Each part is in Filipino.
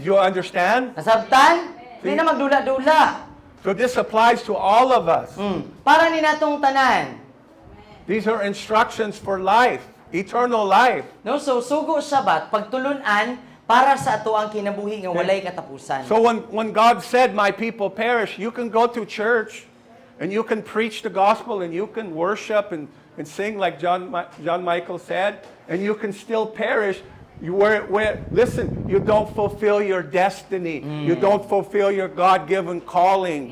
You understand? Nasabtan? Di na magdula-dula. So this applies to all of us. Para ni natong tanan. These are instructions for life, eternal life. No, so sugo sabat pagtulunan para sa ato ang kinabuhi nga walay katapusan. So when God said, "My people perish," you can go to church and you can preach the gospel and you can worship and sing like John Michael said, and you can still perish. Listen, you don't fulfill your destiny. You don't fulfill your God-given calling.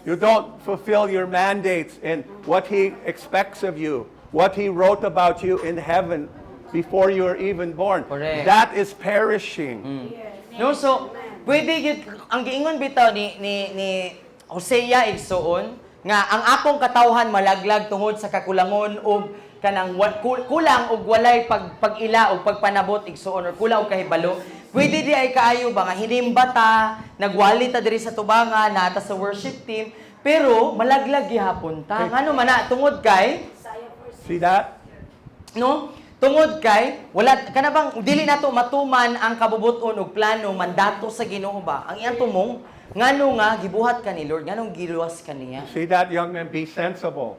You don't fulfill your mandates and what He expects of you, what He wrote about you in heaven before you were even born. Correct. That is perishing. No, so pwede gyud ang giingon bitaw ni Hosea igsuon nga ang akong katawhan malaglag tungod sa kakulangon og kanang kulang og walay pag-ila og pagpanabot igsuon or kulang og kahibalo. Pwede di ay kaayo ba nga hinimba ta, nagwali ta diri sa tubangan, nata sa worship team, pero malaglag gihapon ta. Ngano man na tungod kay See that? no? Tungod kay wala kana bang dili nato matuman ang kabubuton og plano mandato sa Ginoo ba? Ang iyang tumong ngano nga gibuhat ka ni Lord, nganong giluwas ka niya? See that, young man? Be sensible.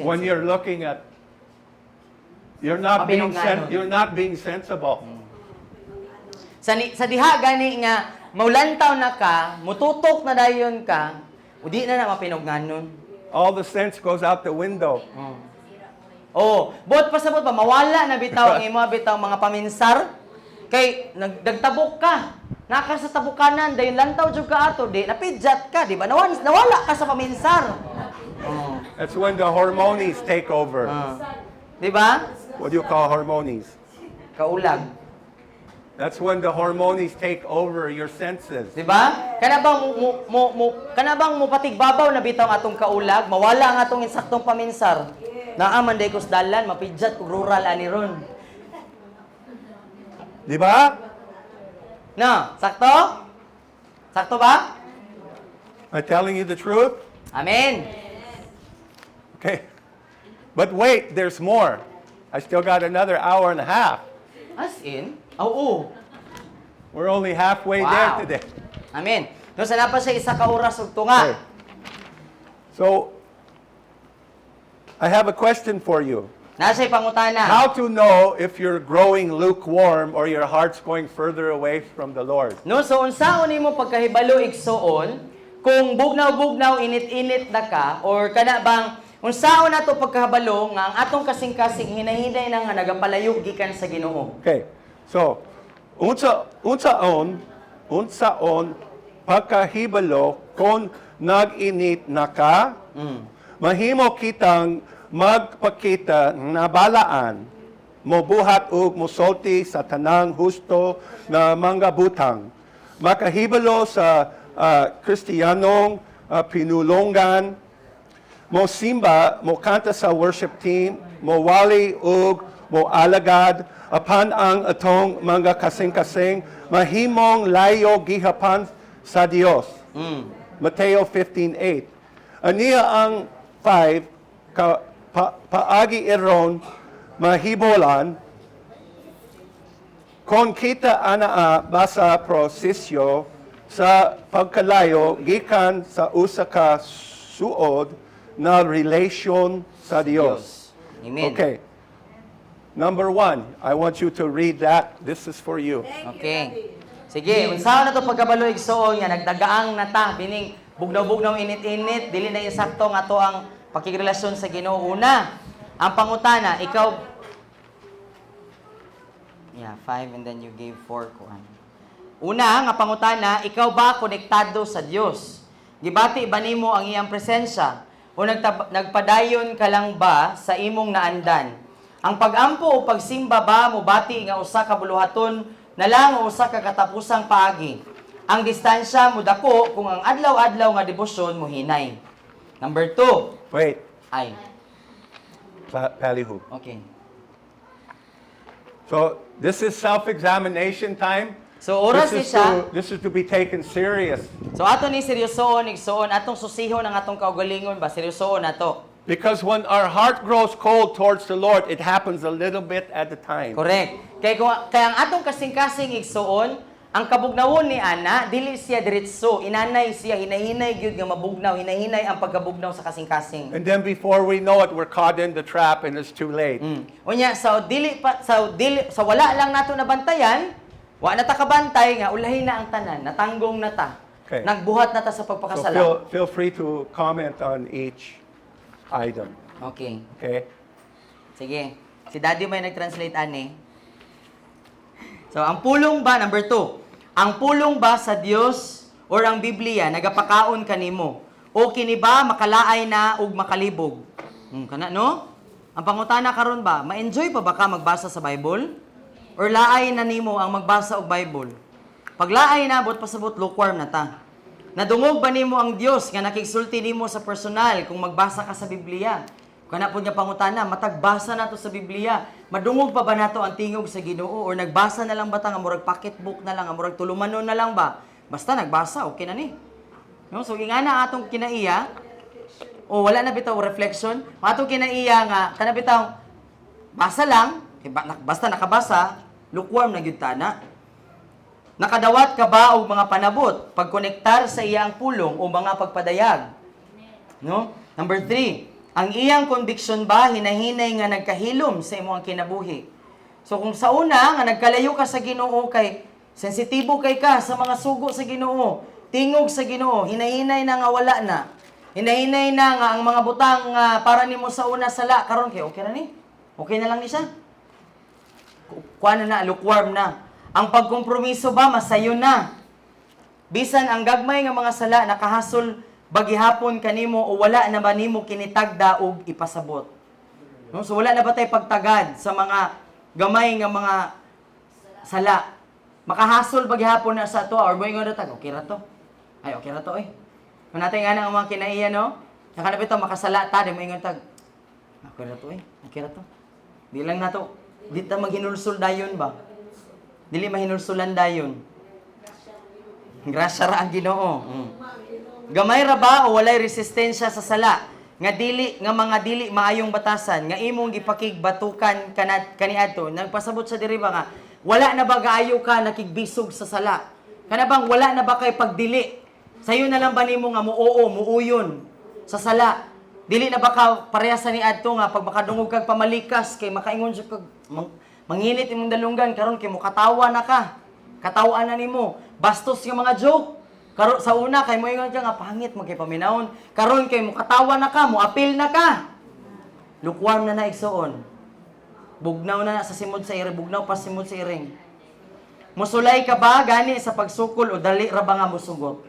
When you're looking at, you're not being sensible. Sa diha gani nga maulantaw na ka, mututok na dayon ka, udi na mapinugnanon. All the sense goes out the window. Bot pasabot ba mawala na bitaw ang imo bitaw mga paminsar kay nagtabok ka. Naka sa tabukanan dayon lantaw jud ka ato di napidjat ka di ba nawala ka sa paminsar. That's when the hormones take over. Di ba? What do you call hormones? Kaulag. That's when the hormones take over your senses. Di ba? Kana bang mo patigbabaw na bitaw ang atong kaulag, mawala ang atong insaktong paminsar. Naa man day kus dalan mapidjat og rural ani ron. Di ba? No, sakto? Sakto ba? Am I telling you the truth? Amen. Okay. But wait, there's more. I still got another hour and a half. As in? Oo. We're only halfway there today. Amen. No, sana pa siya isa ka oras ug tunga. Okay. So, I have a question for you. Nasa'y pangutana. How to know if you're growing lukewarm or your heart's going further away from the Lord? No, so unsaon nimo pagkahibalo igsuon kung bugnaw-bugnaw init-init na ka or kana bang unsaon nato pagkahabalo nga ang atong kasing-kasing hinahinay na nga nagapalayo gikan sa Ginoo. Okay. So, unsaon pagkahibalo kung nag-init na ka, mahimo kitang magpakita na balaan, mobuhat ug mosulti sa tanang husto na mga butang. Makahibalo sa Kristiyanong pinulongan, mo simba, mo kanta sa worship team, mo wali ug mo alagad, apan ang atong mga kasing-kasing, mahimong layo gihapan sa Dios. Mateo 15:8. Aniya ang 5, paagi iron mahibolan kung kita anaa basa prosesyo sa pagkalayo gikan sa usa ka suod na relation sa Dios. Amen. Okay. Number 1, I want you to read that. This is for you. Okay. Sige, unsaon na to pagkabalo igsuon nga nagdagaang nata bining bugnaw-bugnaw init-init dili na insakto nga to ang pakigrelasyon sa Ginoo. Una, ang pangutana, ikaw 5 and then you gave 4 kuan. Una, nga pangutana, ikaw ba konektado sa Dios? Gibati ba nimo ang iyang presensya o nagpadayon ka lang ba sa imong naandan? Ang pagampo o pagsimba ba mo bati nga usa ka buluhaton na lang o usa ka katapusang paagi? Ang distansya mo dako kung ang adlaw-adlaw nga debosyon mo hinay. Number 2. Wait. Ay. Palihu. Okay. So, this is self-examination time. So, oras ni siya. This is to be taken serious. So, ato ni seryosoon, igsoon, atong susihon ang atong kaugalingon ba? Seryosoon na to. Because when our heart grows cold towards the Lord, it happens a little bit at a time. Correct. Kaya ang atong kasing-kasing igsuon, ang kabugnawon ni ana dili siya diretso, inanay siya hinahinay gyud nga mabugnaw, hinahinay ang pagkabugnaw sa kasing-kasing. And then before we know it, we're caught in the trap and it's too late. Unya sa wala lang nato nabantayan, wa na ta kabantay nga ulahin na ang tanan, natanggong na ta. Okay. Nagbuhat na ta sa So pagpakasala. feel free to comment on each item. Okay. Okay? Sige. Si Daddy may nag-translate ani. So, ang pulong ba, number 2, ang pulong ba sa Dios or ang Biblia nagapakaon kanimo? O kini ba makalaay na ug makalibog? Kana no? Ang pangutana karon ba, ma-enjoy pa ba ka magbasa sa Bible? Or laay na nimo ang magbasa og Bible? Pag laay na, bot pasabot lukewarm na ta. Nadungog ba nimo ang Dios nga nakigsulti nimo sa personal kung magbasa ka sa Biblia? Kana po niya pangutana, matagbasa nato sa Biblia. Madungog pa ba nato ang tingog sa Ginoo or nagbasa na lang ba ta nga murag pocketbook na lang, nga murag tulumanon na lang ba? Basta nagbasa, okay na ni. No, so ingana atong kinaiya o wala na bitaw reflection, atong kinaiya nga kana bitaw basa lang, basta nakabasa, lukewarm na gyud ta na. Nakadawat ka ba og mga panabot, pagkonektar sa iyang pulong o mga pagpadayag? No? Number 3, ang iyang conviction ba hinahinay nga nagkahilom sa imong kinabuhi? So kung sa una nga nagkalayo ka sa Ginoo kay sensitibo kay ka sa mga sugo sa Ginoo, tingog sa Ginoo, hinahinay na nga wala na. Hinahinay na nga ang mga butang para nimo sa una sala karon kay okay na ni. Okay na lang ni siya. Kuan na lukewarm na. Ang pagkompromiso ba, masayo na. Bisan ang gagmay nga mga sala, nakahasol bagihapon kanimo o wala na ba nimo kinitagda og ipasabot. No? So wala na ba tayo pagtagad sa mga gamay nga mga sala. Makahasol bagihapon na sa to or boy nga tag, okay ra to. Ay, okay ra to eh. Kung natin nga ang mga kinaiya, no? Nakanapit to, makasala ta, di mo ingon tag, okay ra to eh, okay ra to. Di lang na to, di ta maghinulsul dayon ba? Dili mahinulsulan dayon. Grasya ra ang Ginoo. Gamay ra ba o walay resistensya sa sala? Nga mga dili maayong batasan nga imong gipakigbatukan kaniadto. Nagpasabot sa diri ba nga wala na ba gaayo ka nakigbisog sa sala? Kana bang wala na ba kay pagdili? Sayo na lang ba nimo nga muoo, muuyon sa sala? Dili na ba ka parehas sa niadto nga pag makadungog kag pamalikas kay makaingon sa kag manginit imong dalunggan karon kay mo katawa na ka. Katawaan na nimo. Bastos nga mga joke. Karon sa una kay mo ingon ka nga pangit mo kay paminawon. Karon kay mo katawa na ka, mo apil na ka. Lukewarm na na igsuon. Bugnaw na sa simod sa iring, bugnaw pa simod sa iring. Musulay ka ba gani sa pagsukol o dali ra ba nga musugot?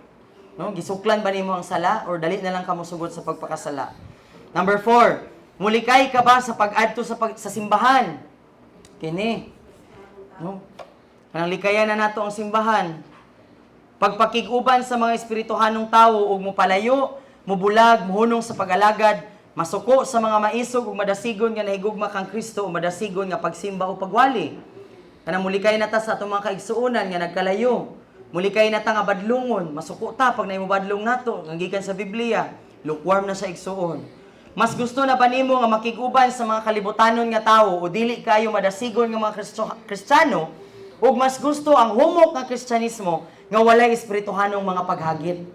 No, gisuklan ba nimo ang sala or dali na lang ka musugot sa pagpakasala? Number 4, mulikay ka ba sa pag-adto sa simbahan? Kini. No? Kanang likayan na nato ang simbahan. Pagpakig-uban sa mga espirituhanong tao ug mopalayo, mubulag, muhunong sa pag-alagad, masuko sa mga maisog ug madasigon nga nahigugma kang Kristo o madasigon nga pagsimba o pagwali. Kanang mulikay na ta sa atong mga kaigsuonan nga nagkalayo. Mulikay na ta nga badlungon, masuko ta pag naimo badlong nato nga gikan sa Biblia. Lukewarm na sa igsuon. Mas gusto na ba nimo nga makig-uban sa mga kalibutanon nga tawo o dili kayo madasigon nga mga Kristiyano o mas gusto ang humok nga Kristyanismo nga walay espirituhanong mga paghagit?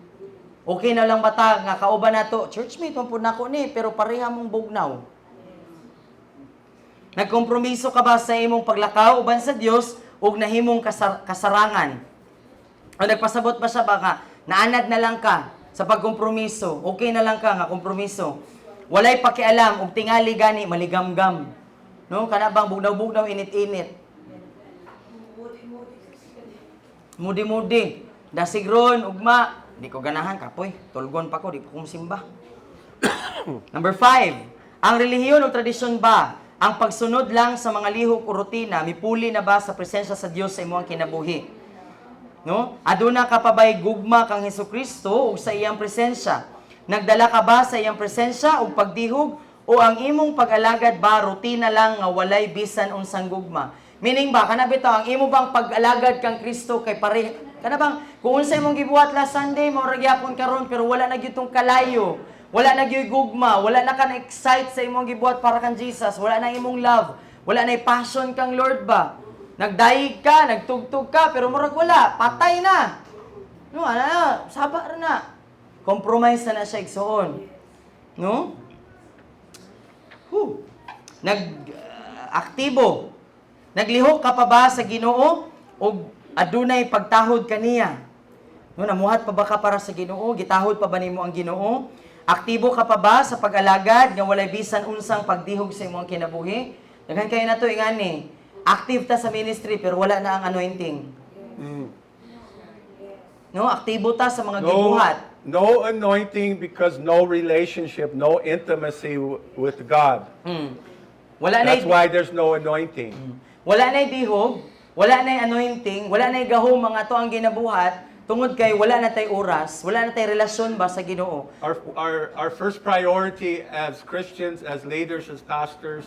Okay na lang ba ta nga kauban nato, churchmate man pud nako ni pero pareha mong bugnaw. Nagkompromiso ka ba sa imong paglakaw uban sa Dios ug nahimong kasarangan? O nagpasabot ba siya ba nga naanad na lang ka sa pagkompromiso? Okay na lang ka nga kompromiso. Walay pakialam og tingali gani maligamgam. No, kana bang bugnaw-bugnaw init-init. Mudi-mudi. Dasigron ugma, di ko ganahan kapoy. Tulgon pa ko, di pa ko simba. Number 5, ang relihiyon o tradisyon ba ang pagsunod lang sa mga lihok o rutina mipuli na ba sa presensya sa Dios sa imong kinabuhi? No? Aduna ka pa ba'y gugma kang Hesukristo o sa iyang presensya? Nagdala ka ba sa iyang presensya o pagdihog o ang imong pag-alagad ba rutina lang nga walay bisan unsang gugma? Meaning ba kana bitaw ang imo bang pag-alagad kang Kristo kay kana bang kung unsa imong gibuhat last Sunday mao ra gyapon karon pero wala na gyud tong kalayo, Wala na gyud gugma, wala na ka na-excite sa imong gibuhat para kan Jesus, wala na imong love, wala na passion kang Lord ba? Nagdayig ka, nagtugtog ka, pero murag wala, patay na. No, ano na, sabar na. Compromise na siya igsoon. No? Aktibo. Naglihok ka pa ba sa Ginoo o adunay pagtahod kaniya? No, namuhat pa ba ka para sa Ginoo? Gitahod pa ba nimo ang Ginoo? Aktibo ka pa ba sa pag-alagad nga walay bisan unsang pagdihog sa imong kinabuhi? Daghan kayo na to ingani. Active ta sa ministry pero wala na ang anointing. No, aktibo ta sa mga gibuhat. No anointing because no relationship, no intimacy with God. Wala na That's why there's no anointing. wala na dihog, wala na anointing, wala na gahom mga to ang ginabuhat tungod kay wala na tay oras, wala na tay relasyon ba sa Ginoo. Our first priority as Christians, as leaders, as pastors,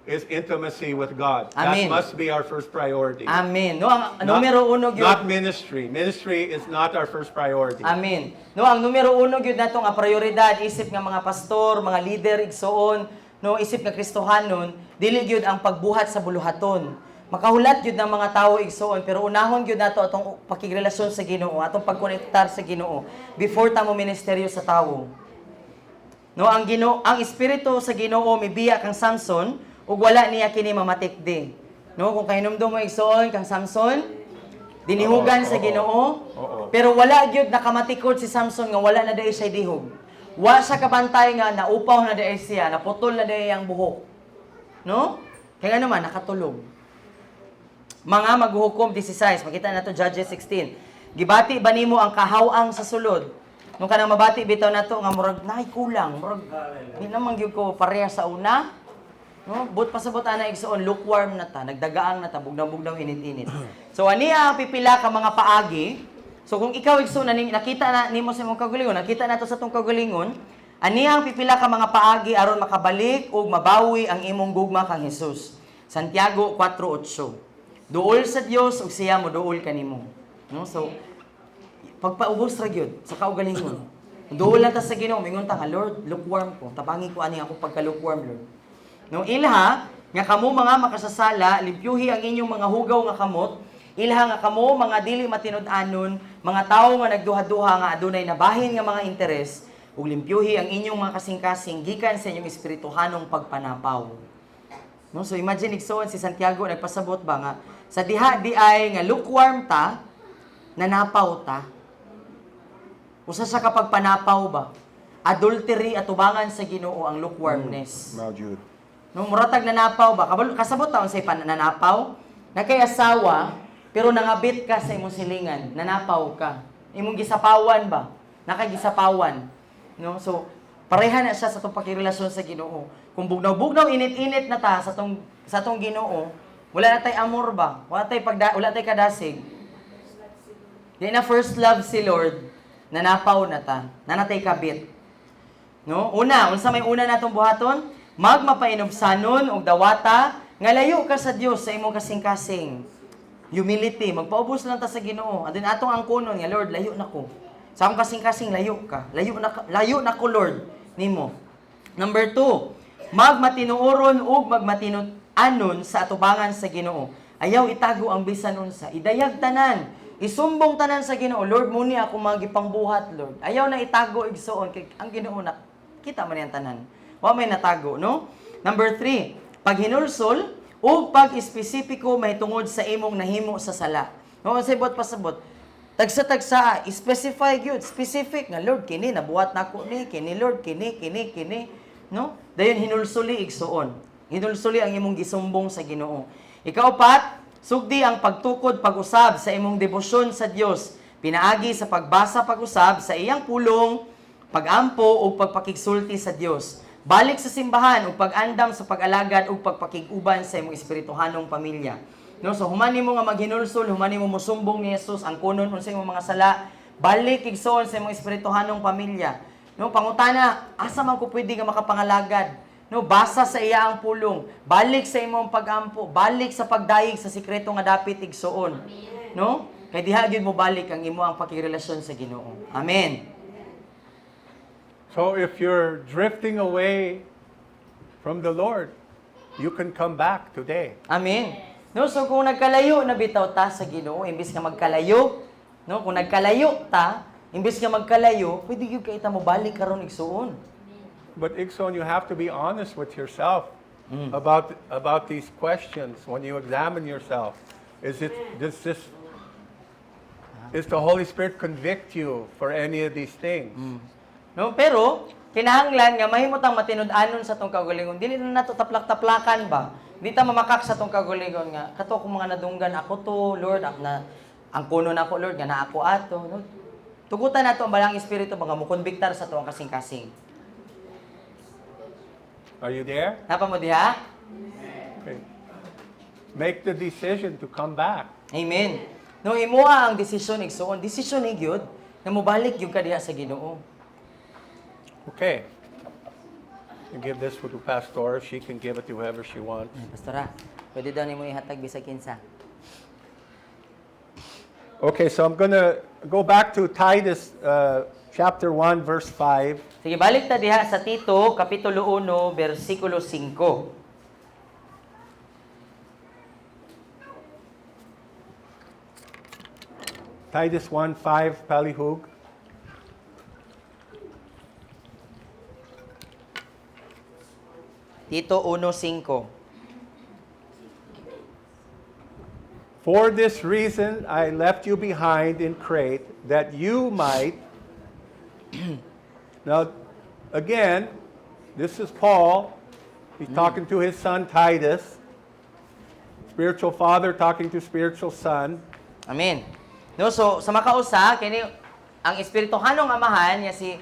is intimacy with God. Amen. That must be our first priority. Amen. No, ang numero uno gyud. Not ministry. Ministry is not our first priority. Amen. No, ang numero uno gyud natong nga prioridad isip nga mga pastor, mga leader igsoon, no, isip nga Kristohanon, dili gyud ang pagbuhat sa buluhaton. Makahulat gyud ng mga tawo igsoon, pero unahon gyud nato atong pakigrelasyon sa Ginoo, atong pagkonektar sa Ginoo before ta mo ministeryo sa tawo. No, ang espiritu sa Ginoo mibiya kang Samson ug wala niya kini mamatikdi. No, kung kahinumdum mo igsoon kang Samson, dinihugan sa Ginoo, pero wala gyud nakamatikod si Samson nga wala na dai siya dihog. Wa siya kabantay nga naupaw na dai siya, naputol na dai ang buhok. No? Kaya naman nakatulog. Mga maghuhukom 16, makita nato Judges 16. Gibati ba nimo ang kahawang sa sulod? Nung kanang mabati bitaw nato nga murag nay kulang, murag di naman gyud ko pareha sa una. No, but pasabot ana igsoon lukewarm na ta, nagdagaang na ta, bugnaw-bugnaw init-init. So ani ang pipila ka mga paagi. So kung ikaw igsoon nakita na nimo sa imong kagalingon, nakita nato sa tong kagalingon, ani ang pipila ka mga paagi aron makabalik ug mabawi ang imong gugma kang Hesus. Santiago 4:8. Duol sa Dios ug siya mo duol kanimo. No? So pagpaubos ra gyud sa kaugalingon. Duol lang ta sa Ginoo, mingon ta nga Lord, lukewarm ko. Tabangi ko ani ako pagka-lukewarm, Lord. No, ilha nga kamo mga makasasala, limpyuhi ang inyong mga hugaw nga kamot, ilha nga kamo mga dili matinud-anon, mga tawo nga nagduha-duha nga adunay nabahin nga mga interes, ug limpyuhi ang inyong mga kasing-kasing gikan sa inyong espirituhanong pagpanapaw. No, so imagine igsoon si Santiago nagpasabot ba nga sa diha di ay nga lukewarm ta, nanapaw ta. Usa sa kapag panapaw ba? Adultery at tubangan sa Ginoo ang lukewarmness. Jude. No, muratag nanapaw ba? Kasabot taon sa pananapaw? Nakay asawa, pero nangabit ka sa imong silingan, nanapaw ka. Imong gisapawan ba? Nakagisapawan. No? So, pareha na siya sa itong pakirelasyon sa Ginoo. Kung bugnaw-bugnaw, init-init na ta sa tong Ginoo, wala na tay amor ba? Wala tay kadasig. Di na first love si Lord, nanapaw na ta, nanatay kabit. No? Unsa may una natong buhaton? Magmapainobsanon og dawata nga layo ka sa Dios sa imong kasing-kasing. Humility, magpaubos lang ta sa Ginoo. Adin atong angkonon nga Lord, layo nako. Sa akong kasing-kasing layo ka. Layo na ko Lord nimo. Number 2, magmatinuoron ug magmatinud-anon sa atubangan sa Ginoo. Ayaw itago ang bisan unsa, idayag tanan. Isumbong tanan sa Ginoo, Lord, muni ako magipangbuhat, Lord. Ayaw na itago igsoon kay ang Ginoo na kita man yan tanan. Wa may natago, no? Number 3, paghinulsol o pag-espesipiko may tungod sa imong nahimo sa sala. No, sabot pasabot. Tagsa-tagsa, specify gyud, specific nga Lord kini nabuhat nako ni, kini Lord kini, no? Dayon hinulsuli igsuon. Hinulsuli ang imong gisumbong sa Ginoo. Ikaapat, sugdi ang pagtukod pag-usab sa imong debosyon sa Dios. Pinaagi sa pagbasa pag-usab sa iyang pulong, pagampo o pagpakigsulti sa Dios. Balik sa simbahan ug pag-andam sa pag-alagad ug pagpakig-uban sa imong espirituhanong pamilya. No, so human nimo nga maghinulsol, human nimo mosumbong ni Jesus ang kunon unsa imong mga sala, balik igsoon sa imong espirituhanong pamilya. No, pangutana, asa man ko pwede nga makapangalagad? No, basa sa iya ang pulong, balik sa imong pagampo, balik sa pagdayeg sa sikreto nga dapit igsoon. No? Kay diha gyud mo balik ang imo ang pakirelasyon sa Ginoo. Amen. So if you're drifting away from the Lord, you can come back today. Amen. No, so kung nagkalayo na bitaw ta sa Ginoo, imbis nga magkalayo, no, kung nagkalayo ta, imbis nga magkalayo, pwede gyud kay ta mo balik karon igsuon. But Ikson, you have to be honest with yourself about these questions when you examine yourself. Is the Holy Spirit convict you for any of these things? No, pero kinahanglan nga mahimutang matinud-anon sa tong kagalingon. Dili na nato taplak-taplakan ba? Di ta mamakak sa tong kagalingon nga kato kung mga nadunggan ako to, Lord, ang kuno nako Lord nga naa ako ato, no? Tugutan nato ang balang espiritu mga mo konbiktar sa tuong kasing-kasing. Are you there? Napa mo diha? Okay. Make the decision to come back. Amen. No, imuha ang desisyon igsuon. Desisyon ni gyud nga mobalik gyud ka diha sa Ginoo. Okay. You give this to Pastor. She can give it to whoever she wants. Pastora, pwede daw nimo ihatag bisag kinsa. Okay, so I'm going to go back to Titus chapter 1, verse 5. Sige, balik ta diha sa Tito, Kapitulo 1, versikulo 5. Titus 1:5, Palihug. Tito 1:5. For this reason I left you behind in Crete, that you might... Now, again, this is Paul. He's talking to his son Titus. Spiritual father talking to spiritual son. Amen. No, so sa makausa kini ang espirituhanong amahan niya si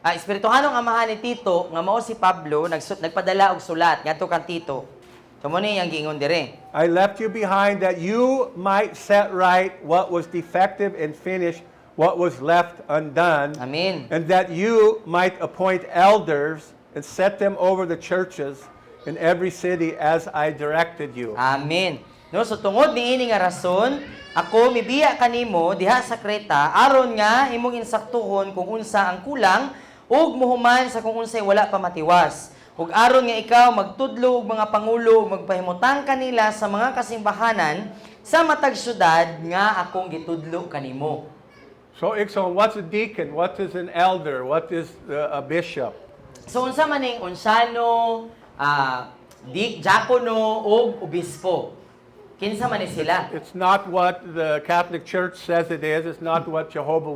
espirituhanong amahan ni Tito nga mao si Pablo nagpadala og sulat ngadto kang Tito. So mo ni ang giingon dire. I left you behind that you might set right what was defective and finish what was left undone. Amen. And that you might appoint elders and set them over the churches in every city as I directed you. Amen. No, so tungod niini nga rason, ako mibiya kanimo diha sa Creta aron nga imong insaktuhon kung unsa ang kulang ug mohuman sa kung unsay wala pa matiwas. Ug aron nga ikaw magtudlo og mga pangulo ug magpahimutang kanila sa mga kasimbahanan sa matag syudad nga akong gitudlo kanimo. So, Ikson, what's a deacon? What is an elder? What is a bishop? So unsa man ning unsano, diakono ug obispo? Kinsa man ni sila? It's not what the Catholic Church says it is. It's not what Jehovah's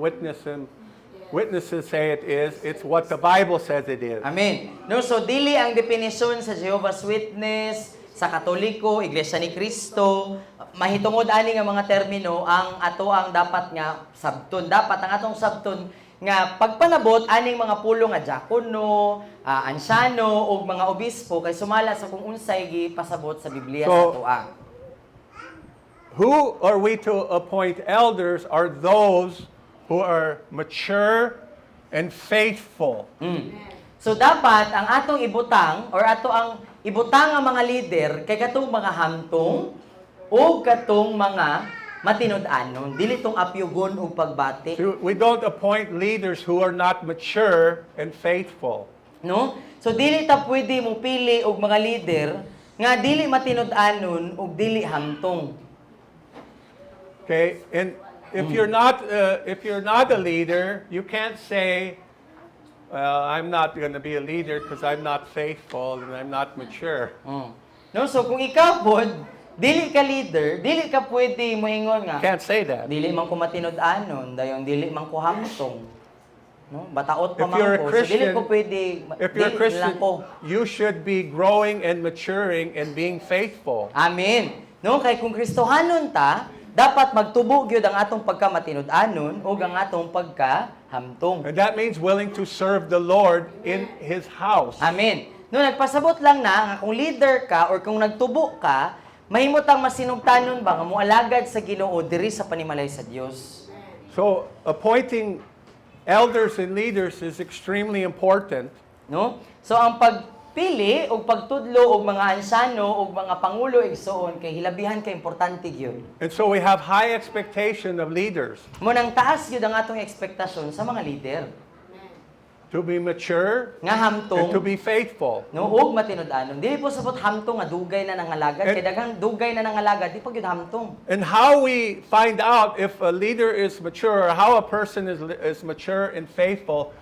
Witnesses say it is. It's what the Bible says it is. Amen. No, so dili ang definisyon sa Jehovah's Witness, sa Katoliko, Iglesia ni Cristo, mahitungod ani nga mga termino ang ato ang dapat nga sabton. Dapat ang atong sabton nga pagpanabot aning mga pulong nga diakono, ansyano ug mga obispo kay sumala sa kung unsay gipasabot sa Biblia sa atoa. Who are we to appoint elders are those who are mature and faithful. So dapat ang atong ibutang or ato ang ibutang nga mga leader kay katong mga hamtong o katong mga matinud-anon, dili tong apyugon og pagbati. So we don't appoint leaders who are not mature and faithful. No? So dili ta pwede mo pili og mga leader nga dili matinud-anon ug dili hamtong. Okay, and if you're not a leader, you can't say, "Well, I'm not going to be a leader because I'm not faithful and I'm not mature." No, so kung ikaw pod dili ka leader, dili ka pwede moingon nga. Can't say that. Dili man ko matinud-anon, dayon dili man ko hamtong. No? Bataot pa If man you're a ko. So dili Christian, ko pwede If you're a dili Christian, lang ko. you should be growing and maturing and being faithful. Amen. No, kay kung Kristohanon ta, dapat magtubo gyud ang atong pagkamatinud-anon o ang atong pagkahamtong. And that means willing to serve the Lord in His house. Amen. No, nagpasabot lang na nga kung leader ka or kung nagtubo ka, mahimutang masinugtanon ba nga moalagad sa Ginoo diri sa panimalay sa Dios. So appointing elders and leaders is extremely important. No? So ang pagpili o pagtudlo og mga ansano o mga pangulo igsoon kay hilabihan kay importante gyud. And so we have high expectation of leaders Mo nang taas gyud ang atong ekspektasyon sa mga leader. to be mature, nga and to hamtong, be faithful. no, ug matinud-anon. Dili po sabot hamtong nga dugay na nangalagad, kay daghang dugay na nangalagad, di pa gyud hamtong. And how we find out if a leader is mature, or how a person is mature and faithful,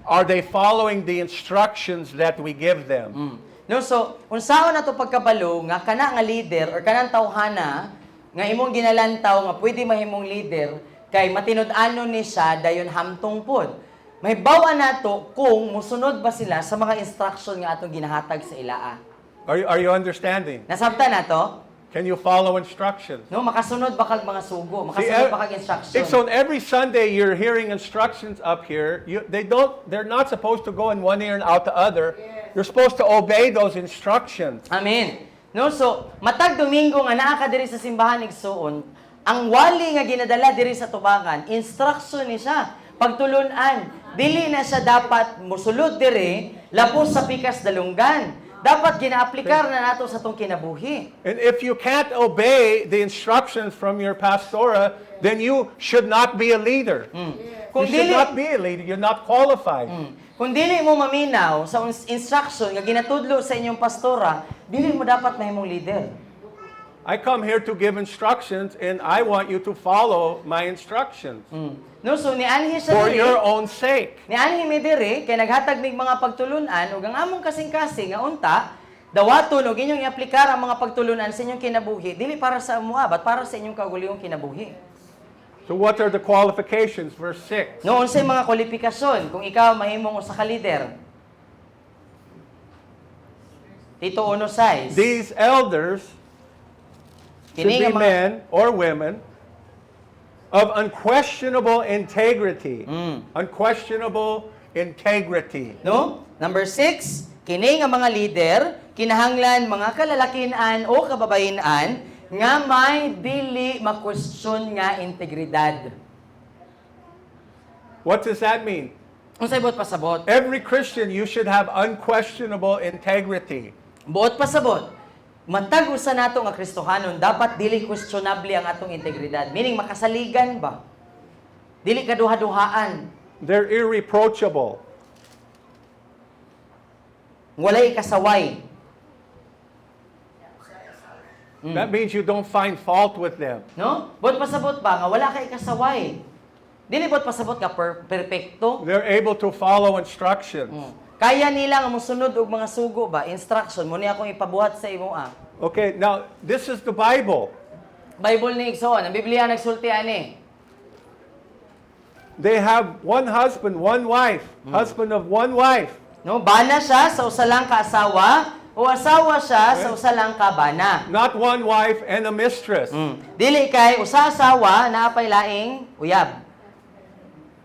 are they following the instructions that we give them? No, so unsaon nato pagkabalo nga kana nga leader or kanang tawhana nga imong ginalantaw nga pwede mahimong leader kay matinud-anon ni siya dayon hamtong pod. Mahibaw nato kung musunod ba sila sa mga instruction nga atong ginahatag sa ilaa. Are you understanding? Nasabtan nato? Can you follow instructions? No, makasunod ba kag mga sugo? See, Makasunod ba kag instruction? so every Sunday you're hearing instructions up here. They're not supposed to go in one ear and out the other. You're supposed to obey those instructions. Amen. No, so matag Domingo nga naa ka diri sa simbahan igsoon, ang wali nga ginadala diri sa tubangan, instruction ni siya, pagtulunan. Dili na siya dapat musulod diri lapos sa pikas dalunggan. Dapat ginaaplikar na nato sa tong kinabuhi. And if you can't obey the instructions from your pastora, then you should not be a leader. Kung You should dili not be a leader. You're not qualified. Kung dili mo maminaw sa instruction nga ginatudlo sa inyong pastora, dili mo dapat mahimong leader. I come here to give instructions, and I want you to follow my instructions No, so nianhi siya for diri. your own sake. Nianhi mi diri kay naghatag mig mga pagtulunan ug ang among kasing-kasing nga unta dawaton ug inyong iaplikar ang mga pagtulunan sa inyong kinabuhi dili para sa amuha but para sa inyong kaugalingong kinabuhi. So what are the qualifications? Verse 6. No, unsay mga kwalifikasyon kung ikaw mahimong usa ka leader? Tito 1:6. These elders should Kini be nga mga men or women of unquestionable integrity. Unquestionable integrity. no? Number 6, kini nga mga leader kinahanglan mga kalalakian o kababayenan nga may dili ma-question nga integridad. What does that mean? Unsay buot pasabot? Every Christian, you should have unquestionable integrity. Buot pasabot. Matag usa nato nga Kristohanon, dapat dili questionable ang atong integridad. Meaning makasaligan ba? Dili kaduha-duhaan. They're irreproachable. Walay kasaway. That means you don't find fault with them. No? Buot pasabot ba nga wala kay kasaway? Dili buot pasabot ka perpekto. They're able to follow instructions. Kaya nila nga mosunod og mga sugo ba, instruction mo ni akong ipabuhat sa imo Okay, now this is the Bible. Bible ni igsoon, ang Biblia nagsulti ani. They have one husband, one wife, husband of one wife. No, bana siya sa usa lang ka asawa o asawa siya sa usa lang ka bana. Not one wife and a mistress. Dili kay usa asawa na apay laing uyab.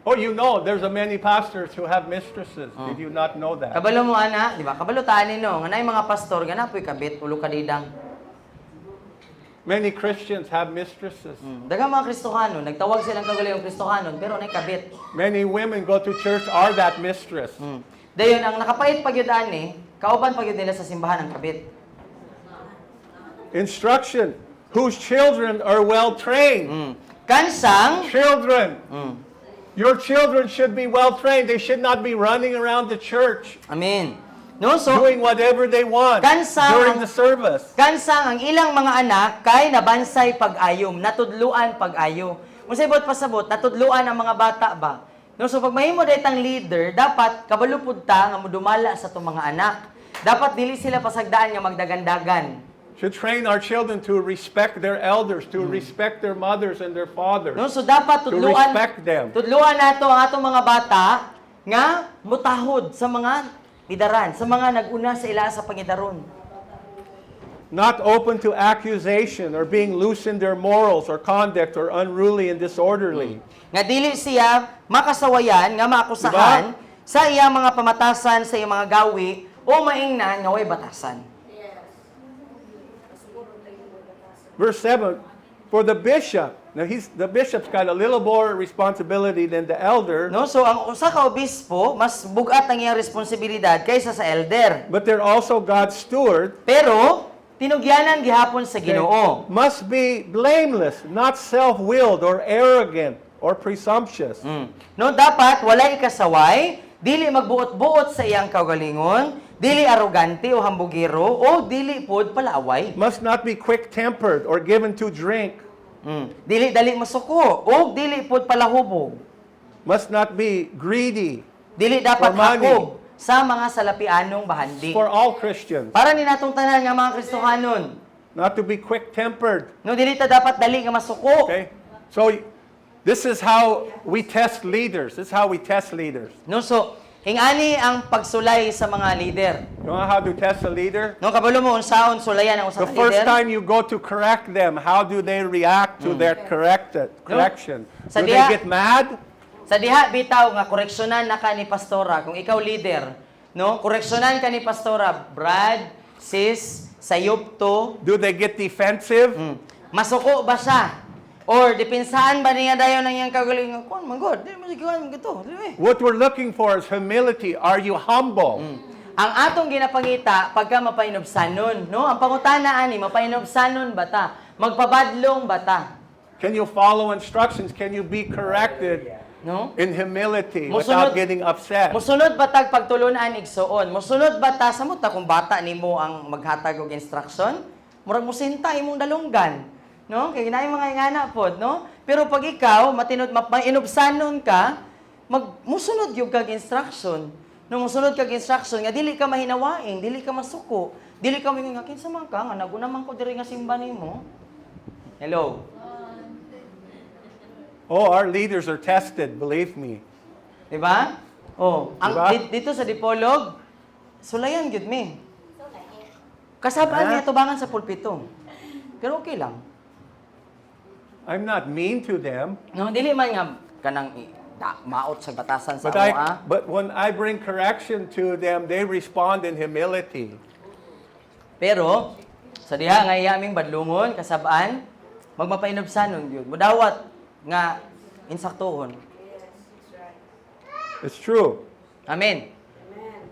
Oh, you know, there's a many pastors who have mistresses. Did you not know that? Kabalo mo ana, di ba? Kabalo taan no, nga nay mga pastor nga napoy kabit ulo kadidang. Many Christians have mistresses. Daghang mga Kristohano, nagtawag silang kagalayong Kristohanon pero nay kabit. Many women go to church are that mistress. Dayon ang nakapait pagyud ani, kauban pagyud nila sa simbahan ang kabit. Instruction. Whose children are well trained. Kansang Children. Your children should be well trained. They should not be running around the church Amen. No, so doing whatever they want Kansang- during the service. kansang ang ilang mga anak kay nabansay pag-ayom, natudluan pag-ayo. Unsay bot pasabot, natudluan ang mga bata ba? No, so pag mahimo daytang leader, dapat kabalo pud ta nga modumala sa tong mga anak. Dapat dili sila pasagdaan nga magdagandagan. Should train our children to respect their elders, to respect their mothers and their fathers. No, so dapat To respect them. tudluan nato ang atong mga bata nga mutahod sa mga lidaran, sa mga naguna sa ila sa pangidaron. Not open to accusation or being loose in their morals or conduct or unruly and disorderly. Nga dili siya makasawayan nga maakusahan sa iyang mga pamatasan, sa iyang mga gawi o maingnan nga way batasan. Verse 7, for the bishop, now the bishop's got a little more responsibility than the elder, No, so ang usa ka obispo mas bugat ang iyang responsibilidad kaysa sa elder. but they're also God's steward. Pero tinugyanan gihapon sa Ginoo. Must be blameless, not self-willed or arrogant or presumptuous. No, dapat walay kasaway, dili magbuot-buot sa iyang kaugalingon, dili arogante o hambugiro, o dili pod palaway. Must not be quick-tempered or given to drink. Dili dali masuko, o dili pod palahubog. Must not be greedy. Dili dapat For money. hakog sa mga salapianong bahandi. For all Christians. Para ni natong tanan nga mga Kristohanon, Not to be quick-tempered. no dili ta dapat dali nga masuko. Okay? So, this is how we test leaders. This is how we test leaders. No, so hingani ang pagsulay sa mga leader. You know how to test a leader? No, kabalo mo unsaon sulayan ang usa The ka first leader. time you go to correct them, how do they react to their correction? Sa Do they diha- get mad? Sa diha bitaw nga koreksyonan na ka ni pastora kung ikaw leader, no? Koreksyonan ka ni pastora, Brad, sis, sayop to. Do they get defensive? Masuko ba siya? Or depensahan ba niya dayon ng iyang kagalingon? Kon man god, dili mo sigawan gito. What we're looking for is humility. Are you humble? Ang atong ginapangita pagka mapainobsanon, no? Ang pangutana ani mapainobsanon ba ta? Magpabadlong ba ta? Can you follow instructions? Can you be corrected No? in humility Musunod- without getting upset? Musunod ba tag pagtulunan igsuon? Musunod ba ta samot ta kung bata nimo ang maghatag og instruction? Murag musinta imong dalunggan. No? Kay ginaay mga ingana pod, no? Pero pag ikaw matinod mainobsanon ka, musunod gyud kag instruction. No musunod kag instruction nga dili ka mahinawaing, dili ka masuko, dili ka mingon nga kinsa man ka nga nagunaman ko diri nga simba nimo. Hello. Oh, our leaders are tested, believe me. Diba? Oh, ang Diba? dito sa Dipolog, sulayan gyud mi. Kasabaan niya tubangan sa pulpito. Pero okay lang. I'm not mean to them, No, dili man nga kanang maot sa batasan sa amo but when I bring correction to them, they respond in humility. Pero sa diha nga iyaming badlungon kasabaan, magmapainobsanon gyud. Mudawat nga insaktuhon. It's true. Amen.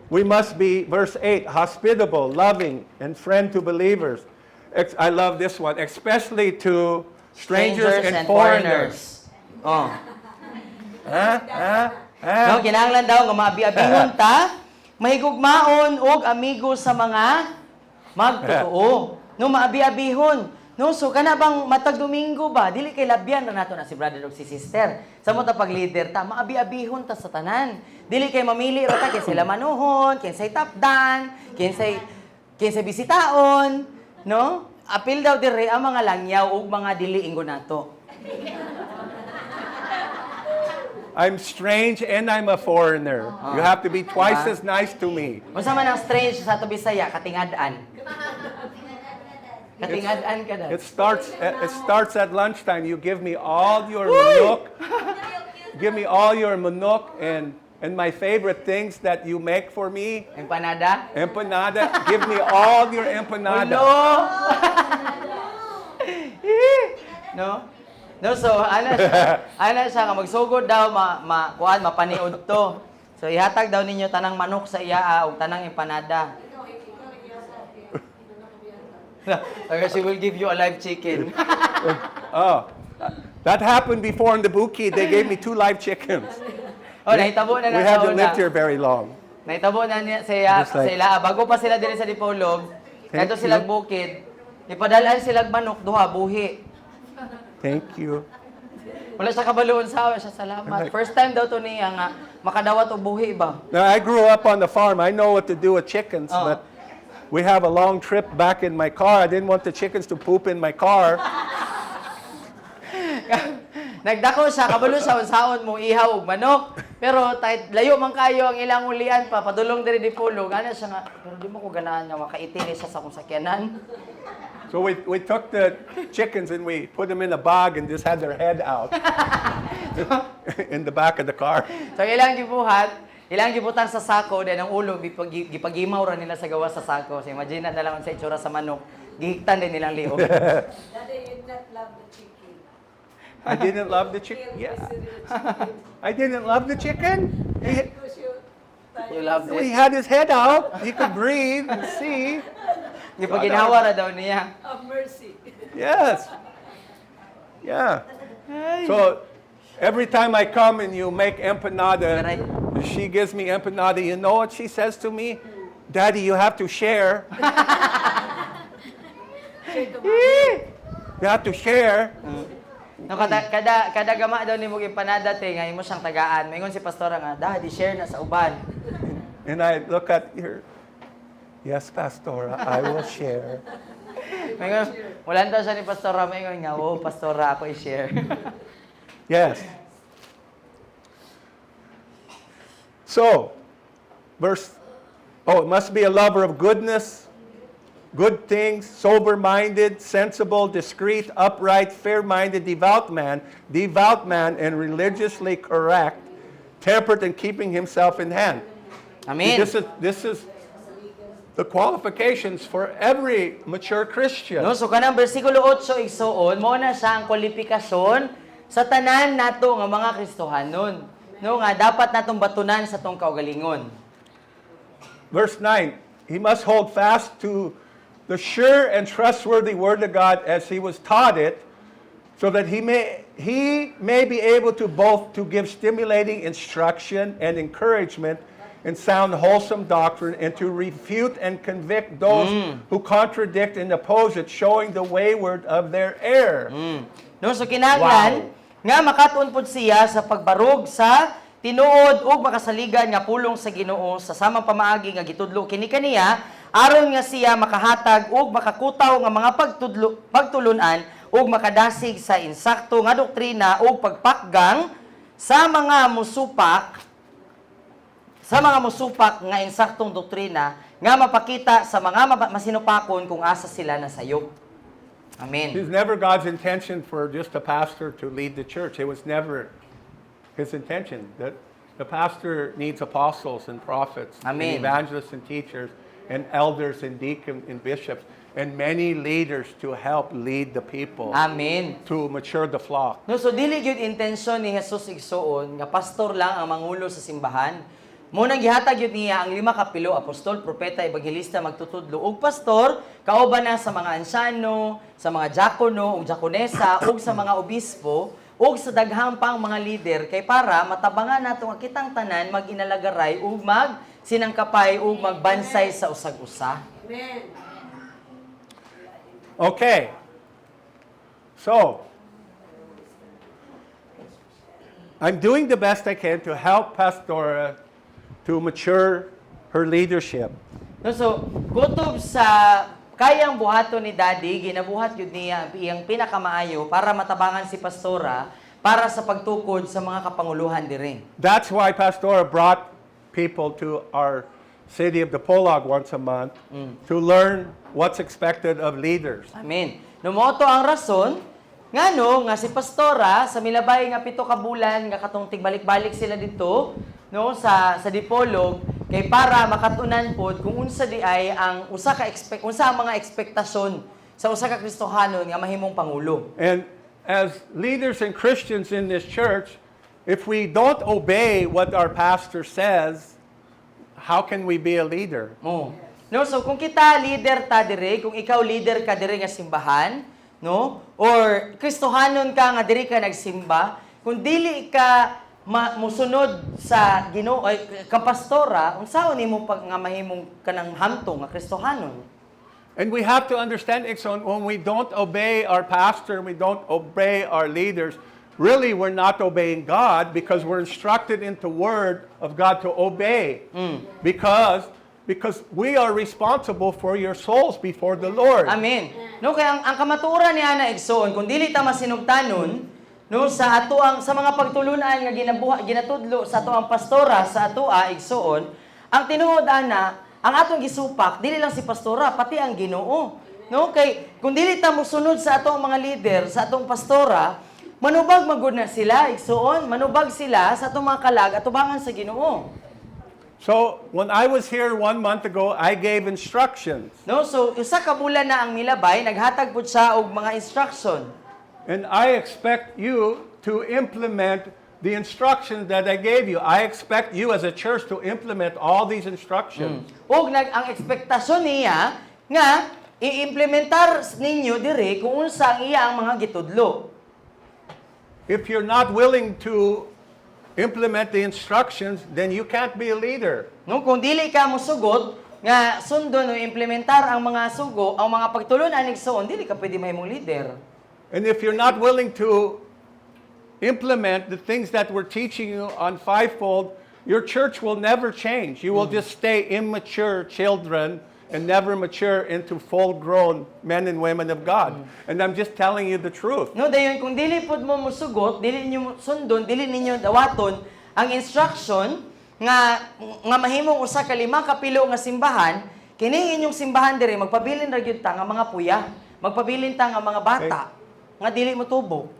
We must be, verse 8, hospitable, loving, and friend to believers. I love this one, especially to strangers and foreigners. Oh. Huh? No, kinahanglan daw nga maabi-abihon ta, mahigugmaon og amigo sa mga magtotoo. No, maabi-abihon. No, so kana bang matag Domingo ba? Dili kay labyan na nato na si brother ug si sister. Sa mo ta pag leader ta, maabi-abihon ta sa tanan. Dili kay mamili ra ta kay sila manuhon, kinsay tapdan, kinsay bisitaon, no? Apil daw dire ang mga langyaw ug mga dili ingon nato. I'm strange and I'm a foreigner. You have to be twice as nice to me. Unsa man ang strange sa ato Bisaya, katingad-an. Katingad-an ka na. It starts at lunchtime. You give me all your manok. Give me all your manok and my favorite things that you make for me. Empanada? Empanada. Give me all your empanada. Ulo! No? No, so ana siya nga magsugod daw kuan mapaniud to. So ihatag daw ninyo tanang manok sa iya ug tanang empanada. Okay, she will give you a live chicken. Oh, that happened before in the Bukid. They gave me 2 live chickens. Oh, nahitabo na We na sa haven't una. lived here very long. Nahitabo na niya sa Just like- sila bago pa sila diri sa Dipolog. Thank Kadto you. sila bukid. Ipadalan sila manok duha buhi. Thank you. Wala siya kabaloon sa siya salamat. First time daw to niya nga makadawat og buhi ba. Now, I grew up on the farm. I know what to do with chickens, Oh. but we have a long trip back in my car. I didn't want the chickens to poop in my car. Nagdako siya, kabalo sa unsaon mo ihaw og manok. Pero layo man kayo ang ilang ulian pa, padulong diri Dipolog. Ana siya nga, pero di mo ko ganahan nga makaitili siya sa akong sakyanan. So we took the chickens and we put them in a bag and just had their head out in the back of the car. So ilang gibutan sa sako, then ang ulo gipagimaw ra nila sa gawa sa sako. So imagine na lang sa itsura sa manok, gihiktan din nilang liog. Daddy, you not love the chicken. I didn't love the chicken. Yeah. I didn't love the chicken. Because You loved He it. had his head out. He could breathe and see. Gipaginawa ra daw niya. of mercy. Yes. Yeah. So every time I come and you make empanada, Right. She gives me empanada. You know what she says to me? Daddy, you have to share. Say to mommy. You have to share. No, kada gama daw ni mo empanada te nga imo siyang tagaan. Maingon si pastora nga, "Daddy, share na sa uban." And I look at her. Yes, Pastora, I will share. Maingon, wala daw siya ni pastora, maingon nga, "Oh, pastora, ako i-share." Yes. So, it must be a lover of goodness, good things, sober-minded, sensible, discreet, upright, fair-minded, devout man, and religiously correct, temperate and keeping himself in hand. Amen. This is the qualifications for every mature Christian. No, so kanang bersikulo 8 igsuon, mo na siya ang kwalifikasyon sa tanan nato nga mga Kristohanon. No, nga dapat natong batunan sa tong kaugalingon. Verse 9, he must hold fast to the sure and trustworthy word of God as he was taught it, so that he may be able to both to give stimulating instruction and encouragement in sound wholesome doctrine, and to refute and convict those who contradict and oppose it, showing the wayward of their error. No, so kinahanglan nga makatuon pod siya sa pagbarog sa tinuod ug makasaligan nga pulong sa Ginoo sa samang pamaagi nga gitudlo kini kaniya aron nga siya makahatag ug makakutaw nga mga pagtulunan ug makadasig sa insakto nga doktrina ug pagpakgang sa mga musupak nga insaktong doktrina nga mapakita sa mga masinupakon kung asa sila nasayop. Amen. It was never God's intention for just a pastor to lead the church. It was never his intention. That the pastor needs apostles and prophets, Amen. and evangelists and teachers, and elders and deacons and bishops, and many leaders to help lead the people Amen. to mature the flock. No, so dili gyud intensyon ni Jesus igsuon nga pastor lang ang mangulo sa simbahan. Munang gihatag yun niya ang 5 kapilo, apostol, propeta, ebanghelista, magtutudlo, ug pastor, kauban na sa mga ansyano, sa mga diakono, ug diakonesa, ug sa mga obispo, ug sa daghang pang mga leader, kay para matabangan nato nga kitang tanan mag-inalagaray, ug sinangkapay, ug magbansay sa usag-usa. Amen. Okay. So, I'm doing the best I can to help Pastora to mature her leadership. No, so, kutob sa kayang buhaton ni Daddy, ginabuhat yun niya iyang pinakamaayo para matabangan si Pastora para sa pagtukod sa mga kapanguluhan diri. That's why Pastora brought people to our city of Dipolog once a month to learn what's expected of leaders. Amen. Numoto ang rason nga si Pastora sa milabay nga 7 ka bulan nga katong tigbalik-balik sila dito no sa Dipolog kay para makatunan pod kung unsa di ay ang unsa ang mga ekspektasyon sa usa ka Kristohanon nga mahimong pangulo. And as leaders and Christians in this church, if we don't obey what our pastor says, how can we be a leader? Oh. No, so kung kita leader ta dire, kung ikaw leader ka dire nga simbahan, no? Or Kristohanon ka nga diri ka nagsimba, kung dili ka musunod sa Ginoo ay kapastora, unsaon nimo pag nga mahimong kanang hamtong nga Kristohanon? And we have to understand, Ixon, when we don't obey our pastor, we don't obey our leaders, really we're not obeying God because we're instructed in the Word of God to obey. Because we are responsible for your souls before the Lord. Amen. No, kaya ang kamatuoran ni Ana Igsoon, kung dili ta masinugtanon, no, sa mga pagtulunan nga ginatudlo sa atoang pastora sa atoa Igsoon, ang tinuod ana, ang atong gisupak dili lang si pastora pati ang Ginoo. No, kay kung dili ta mosunod sa atong mga leader, sa atong pastora, manubag magud na sila Igsoon, manubag sila sa atong mga kalag at tubangan sa Ginoo. So, when I was here 1 month ago, I gave instructions. No, so usa ka bulan na ang milabay, naghatag pud siya og mga instruction. And I expect you to implement the instructions that I gave you. I expect you as a church to implement all these instructions. Og ang ekspektasyon niya nga i-implementar ninyo diri kung unsa ang iya ang mga gitudlo. If you're not willing to implement the instructions, then you can't be a leader. No, kung dili ka mosugot nga sundon o implementar ang mga sugo, ang mga pagtulon anig soon, dili ka pwede mahimong leader. And if you're not willing to implement the things that we're teaching you on fivefold, your church will never change. You will just stay immature children and never mature into full-grown men and women of God. And I'm just telling you the truth. No, dayon kung dili pud mo mosugot, dili ninyo sundon, dili ninyo dawaton ang instruction nga mahimong usa ka lima ka pilo nga simbahan, kining inyong simbahan diri magpabilin ra gyud ta nga mga puya, magpabilin ta nga mga bata nga dili mo tubo.